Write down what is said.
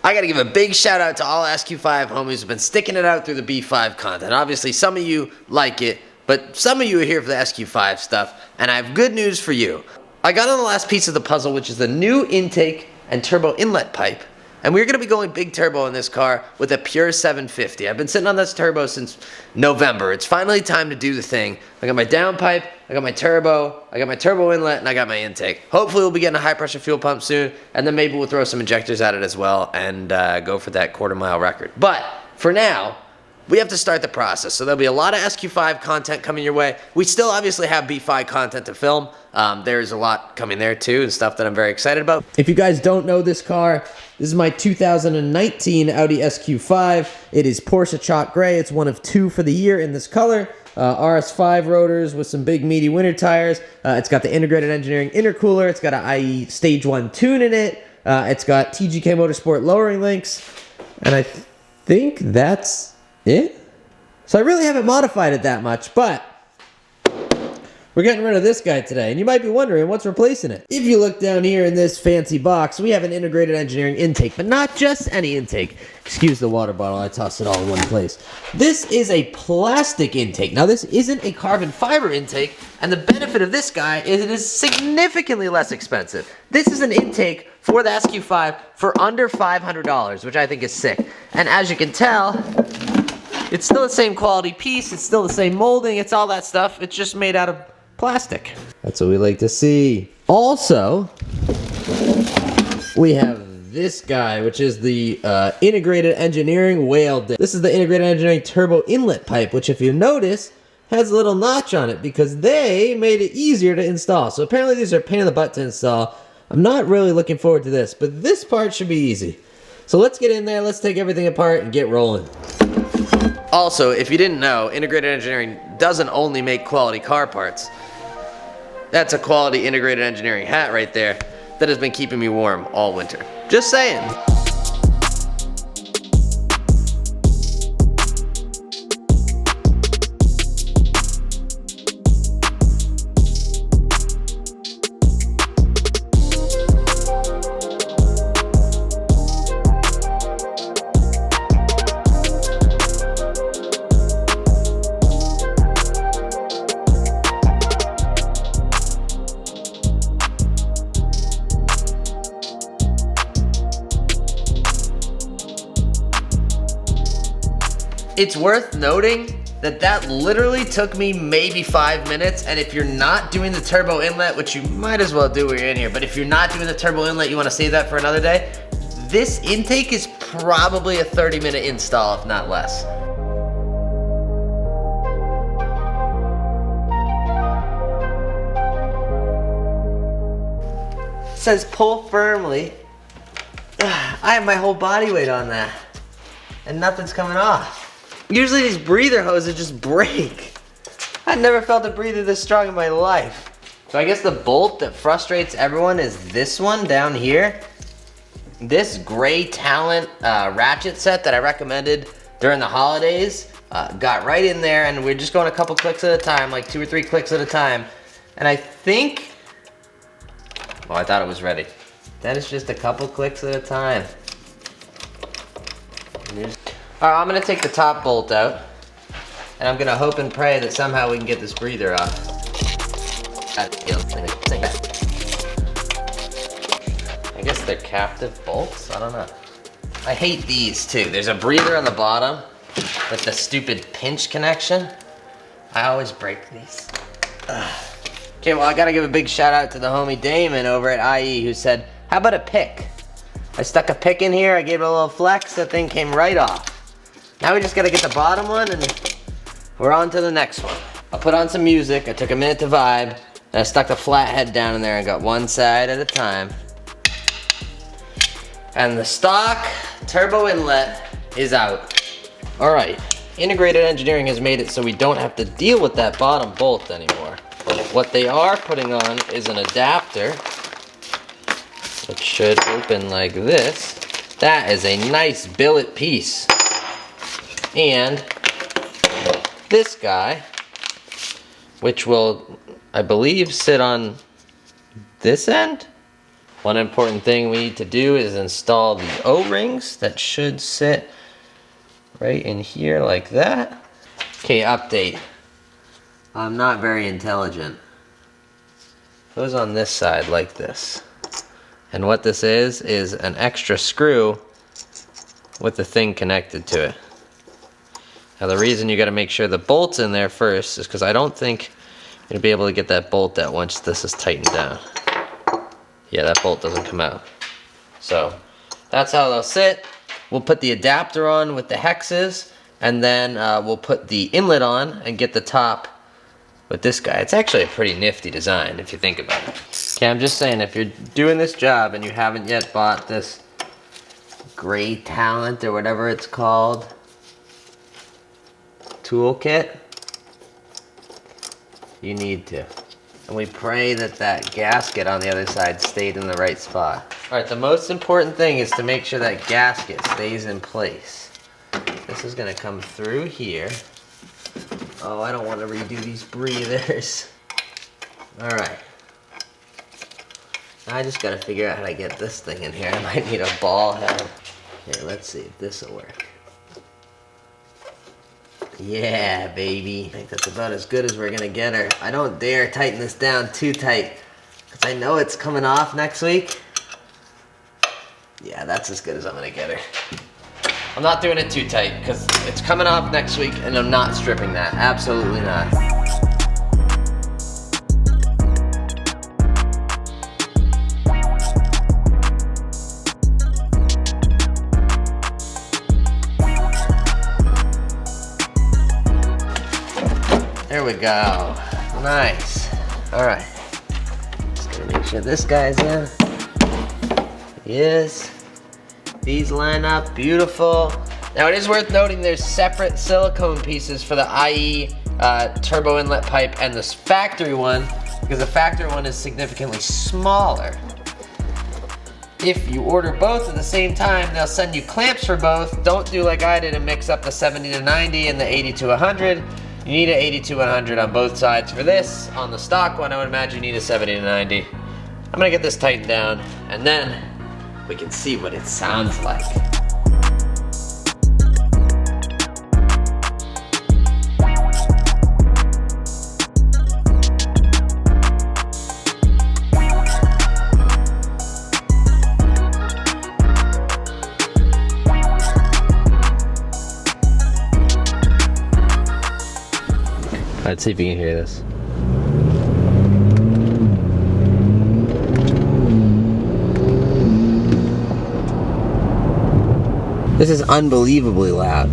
I gotta give a big shout out to all SQ5 homies who've been sticking it out through the B5 content. Obviously, some of you like it, but some of you are here for the SQ5 stuff, and I have good news for you. I got on the last piece of the puzzle, which is the new intake and turbo inlet pipe. And we're going to be going big turbo in this car with a pure 750. I've been sitting on this turbo since November. It's finally time to do the thing. I got my downpipe, I got my turbo inlet, and I got my intake. Hopefully we'll be getting a high pressure fuel pump soon, and then maybe we'll throw some injectors at it as well and go for that quarter-mile record. But for now, we have to start the process. So there'll be a lot of SQ5 content coming your way. We still obviously have B5 content to film. There's a lot coming there too, and stuff that I'm very excited about. If you guys don't know this car, this is my 2019 Audi SQ5. It is Porsche Chalk Gray. It's one of two for the year in this color. RS5 rotors with some big meaty winter tires. It's got the integrated engineering intercooler. It's got an IE Stage 1 tune in it. It's got TGK Motorsport lowering links. And I think that's it. So I really haven't modified it that much, but we're getting rid of this guy today, and you might be wondering what's replacing it. If you look down here in this fancy box, we have an integrated engineering intake, but not just any intake. Excuse the water bottle, I tossed it all in one place. This is a plastic intake. Now this isn't a carbon fiber intake, and the benefit of this guy is it is significantly less expensive. This is an intake for the SQ5 for under $500, which I think is sick. And as you can tell, it's still the same quality piece, it's still the same molding, it's all that stuff. It's just made out of plastic. That's what we like to see. Also, we have this guy, which is the integrated engineering whale disc. This is the integrated engineering turbo inlet pipe, which if you notice, has a little notch on it because they made it easier to install. So apparently these are a pain in the butt to install. I'm not really looking forward to this, but this part should be easy. So let's get in there, let's take everything apart and get rolling. Also, if you didn't know, integrated engineering doesn't only make quality car parts. That's a quality integrated engineering hat right there that has been keeping me warm all winter. Just saying. It's worth noting that that literally took me maybe 5 minutes, and if you're not doing the turbo inlet, which you might as well do when you're in here, but if you're not doing the turbo inlet, you want to save that for another day, this intake is probably a 30-minute install, if not less. It says pull firmly. I have my whole body weight on that, and nothing's coming off. Usually these breather hoses just break. I've never felt a breather this strong in my life. So I guess the bolt that frustrates everyone is this one down here. This gray Talent ratchet set that I recommended during the holidays got right in there, and we're just going a couple clicks at a time, like 2 or 3 clicks at a time. And I think, oh, I thought it was ready. That is just a couple clicks at a time. Alright, I'm going to take the top bolt out, and I'm going to hope and pray that somehow we can get this breather off. I guess they're captive bolts? I don't know. I hate these too. There's a breather on the bottom with the stupid pinch connection. I always break these. Ugh. Okay, well I got to give a big shout out to the homie Damon over at IE who said, how about a pick? I stuck a pick in here, I gave it a little flex, that thing came right off. Now we just gotta get the bottom one and we're on to the next one. I put on some music, I took a minute to vibe, and I stuck the flathead down in there and got one side at a time. And the stock turbo inlet is out. Alright, integrated engineering has made it so we don't have to deal with that bottom bolt anymore. What they are putting on is an adapter, which should open like this. That is a nice billet piece. And this guy, which will, I believe, sit on this end. One important thing we need to do is install the O-rings that should sit right in here like that. Okay, update. I'm not very intelligent. It goes on this side like this. And what this is an extra screw with the thing connected to it. Now the reason you gotta make sure the bolt's in there first is because I don't think you're gonna be able to get that bolt out once this is tightened down. Yeah, that bolt doesn't come out. So that's how they'll sit. We'll put the adapter on with the hexes, and then we'll put the inlet on and get the top with this guy. It's actually a pretty nifty design if you think about it. Okay, I'm just saying, if you're doing this job and you haven't yet bought this Gray Talent or whatever it's called toolkit, you need to. And we pray that that gasket on the other side stayed in the right spot. Alright, the most important thing is to make sure that gasket stays in place. This is going to come through here. Oh, I don't want to redo these breathers. Alright. Now I just got to figure out how to get this thing in here. I might need a ball head. Okay, let's see if this will work. Yeah, baby. I think that's about as good as we're gonna get her. I don't dare tighten this down too tight, because I know it's coming off next week. Yeah, that's as good as I'm gonna get her. I'm not doing it too tight, because it's coming off next week, and I'm not stripping that. Absolutely not. There we go. Nice. Alright. Just gonna make sure this guy's in. He is. These line up beautiful. Now it is worth noting there's separate silicone pieces for the IE turbo inlet pipe and this factory one, because the factory one is significantly smaller. If you order both at the same time, they'll send you clamps for both. Don't do like I did and mix up the 70 to 90 and the 80 to 100. You need an 80 to 100 on both sides for this. On the stock one, I would imagine you need a 70 to 90. I'm gonna get this tightened down, and then we can see what it sounds like. Let's see if you can hear this. This is unbelievably loud.